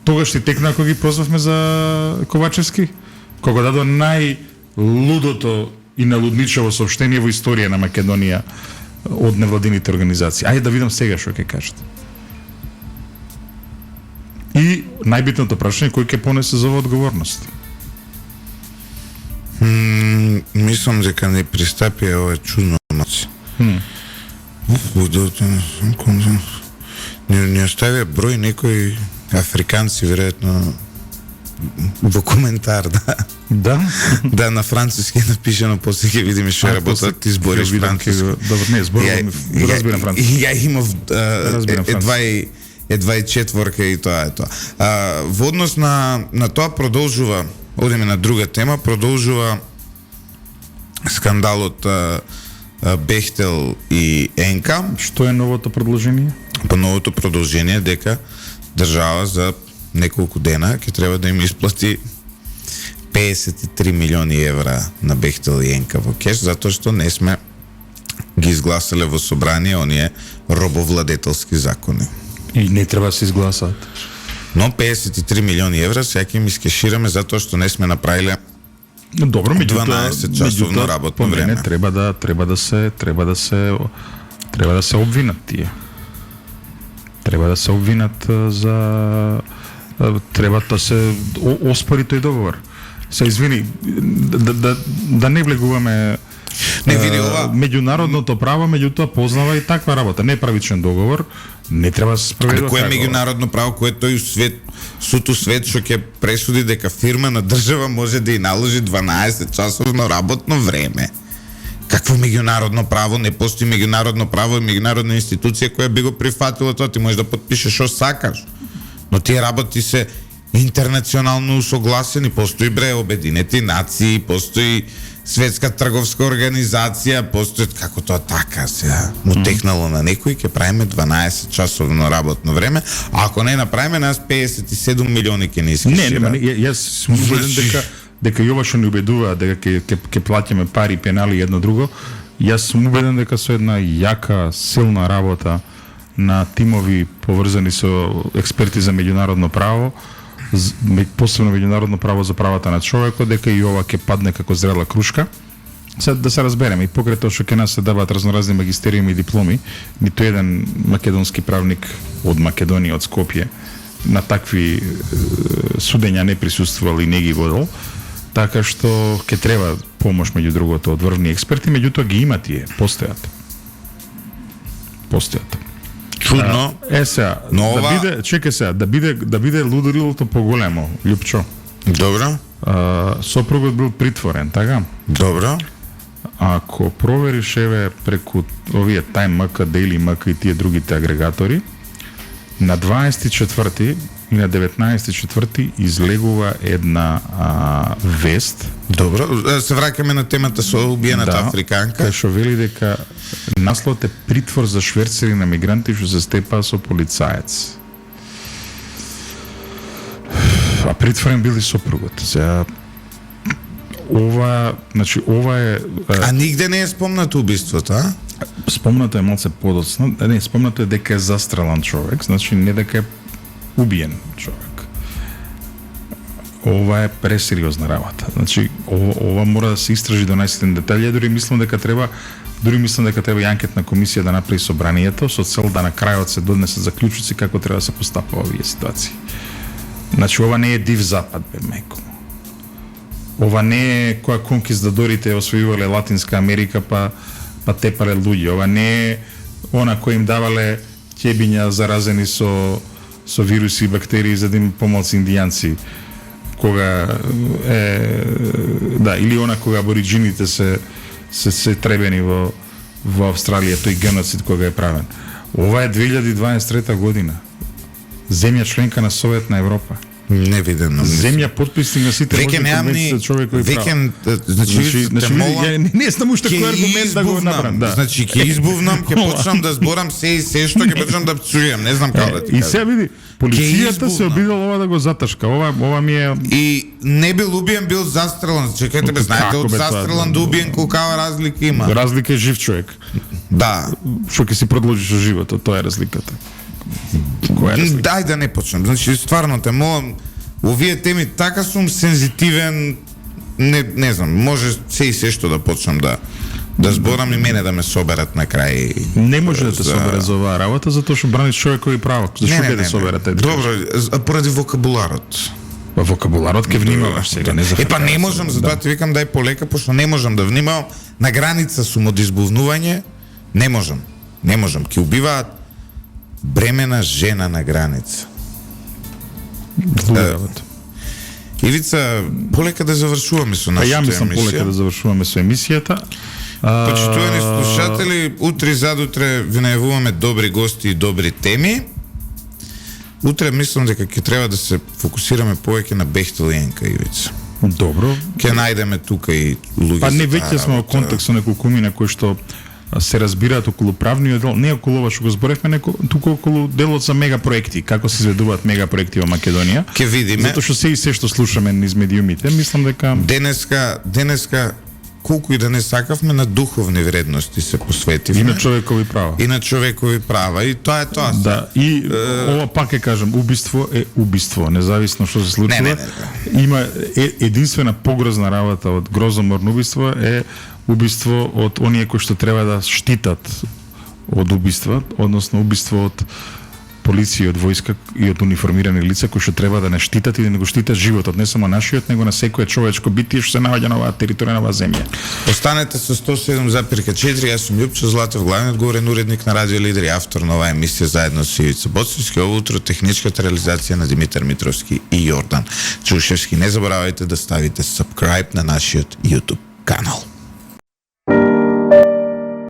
Тогаш ти текна кога ги прозвавме за Ковачевски? Кога дадо најлудото и налудничаво соопштение во историја на Македонија од невладините организации. Ајде да видам сега што ќе кажете. И најбитното прашање, кој ќе понесе за оваа одговорност? Мислам дека не пристапи ова чудно маци. Не оставија број некои африканци, веројатно, во коментар, да. Да? Да, на француски напишано, после ќе видиме што работат, ти збориш француски. Добро, не, зборувам, разбирам француски. Ја имав едва и четворка и тоа е тоа. Во однос на тоа продолжува, одиме на друга тема, продолжува скандалот Бехтел и Енка. Што е новото продолжение? Па новото продолжение дека држава за неколку дена ќе треба да им исплати 53 милиони евра на Бехтел и Енка во кеш, затоа што не сме ги изгласале во собрание оние робовладетелски закони. И не треба да се изгласаат. Но 53 милиони евра сега ќе ми скешираме затоа што не сме направиле Добро, 12 часовно работно време. Треба да се обвинат тие. Треба да се обвинат за треба да се оспори тој договор. Се извини, да не влегуваме. Не види ова. Меѓународното право, меѓутоа познава и таква работа. Не правичен договор, не треба да се спроведува. Кој е меѓународно право, кое тој свет, суту свет што ќе пресуди дека фирма на држава може да и наложи 12 часовно работно време. Какво меѓународно право? Не постои меѓународно право и меѓународна институција која би го прифатила тоа. Ти можеш да подпишеш што сакаш. Но тие работи се интернационално усогласени. Постои Обединети нации, постои Светска трговска организација, постои како тоа така сега. Му технало на некој, ќе правиме 12 часовно работно време, а ако не направиме, нас 57 милиони ќе не искашира. Не, јас сум убеден дека и ова што ни убедува дека ќе плаќаме пари, пенали едно друго. Јас сум убеден дека со една јака, силна работа на тимови поврзани со експерти за меѓународно право, посебно меѓународно право за правата на човекот, дека и ова ќе падне како зрела крушка. Сега да се разбереме, и покрај тоа што ќе нас се даваат разноразни магистериуми и дипломи, ниту еден македонски правник од Македонија, од Скопје, на такви судења не присуствувал и не ги водел, така што ќе треба помош меѓу другото од врвни експерти, меѓутоа ги има тие, постојат. Чудно. Сега, но да ова... биде, чекај сега, да биде лудорилото поголемо, Лјупчо. Добро. Сопругот бил притворен, така? Добро. Ако провериш еве преку овие Time MK, Daily MK и тие другите агрегатори, на 24 и на 19.4 излегува една вест. Добро, се враќаме на темата со убиената африканка. Кај што вели дека насловот е притвор за шверцери на мигранти што се степаа со полицаец. А притворен бил и сопругот. Сега ова е А нигде не е спомнато убиството, а? Спомнато е малце подоцна. Не, спомнато е дека е застрелан човек, значи не дека е убиен човек. Ова е пресериозна работа. Значи ова мора да се истражи до најситни детали. Дури мислам дека треба и анкетна комисија да направи собранието со цел да на крајот се донесат заклучоци како треба да се постапува овие ситуации. Значи ова не е див запад, бе меко. Ова не е која конкистадорите освојувале Латинска Америка па тепале луѓе. Ова не е она кој им давале ќебиња заразени со вируси и бактерии за да им помалци индијанци. Кога или она кога абориджините се требени во Австралија, тој геноцид кога е правен. Ова е 2023 година. Земја членка на Советна Европа. Невидено. Земја подписник на сите можни конвенции за човекови права. Значи, не знам уште кој аргумент да го набрам. Значи, ќе избувнам, ќе почнам да зборам се што ќе почнам да пцујам, не знам како да ти кажам. И сега види, полицијата се обидела ова да го заташка. Ова ми е... И не бил убиен, бил застрелан. Чекајте бе, знаете, од застрелан до убиен колкава разлика има. Разлика е жив човек. Да. Што ќе си продолжи со животот, тоа е разликата. Дај да не почнем. Значи, стварно те молам, овие теми така сум сензитивен, не знам, може се што да почнам да зборам и мене да ме соберат на крај. Не може да те собере за оваа работа, затоа што браниш човекови права. Зашто ќе те соберат? Добро, поради вокабуларот. Вокабуларот ќе внимаваш сега, не за Епа не можам, затоа ти викам дај полека, пошто не можам да внимавам. На граница сум од избувнување, не можам. Ќе убиваат бремена жена на граница. Ивица, полека да завршуваме со нашата емисија. Ја мислам полека да завршуваме со емисијата. Почитувани слушатели, утре и задутре ви најавуваме добри гости и добри теми. Утре мислам дека ќе треба да се фокусираме повеќе на Бехтел и Енка, Ивица. Добро. Ќе најдеме тука и луѓе. Па не веќе сме во контекст со неколку мина кои што се разбираат околу правниот дел, не околу ова што го зборевме, туку околу делот за мегапроекти, како се изведуваат мегапроекти во Македонија. Ке видиме. Затоа што се што слушаме низ медиумите, мислам дека Денеска колку и да не сакавме, на духовни вредности се посветивме. и на човекови права. И на човекови права. И тоа е тоа. Да, и ова пак е кажам, убиство е убиство, независно што се случува. Не. Има единствена погрозна работа од грозоморно убиство е убиство од оние кои што треба да штитат од убиства, односно убиство од полиција, од војска и од униформирани лица кои што треба да не штитат и да не го штитат животот, не само нашиот, него на секое човечко битие што се наоѓа на оваа територија, на оваа земја. Останете со 107,4. Јас сум Љупчо Златев, главниот говорен уредник на Радио Лидер и автор на оваа емисија заедно со Ивица Боцовски. Ово утро техничката реализација на Димитар Митровски и Јордан Чушевски. Не заборавајте да ставите subscribe на нашиот YouTube канал.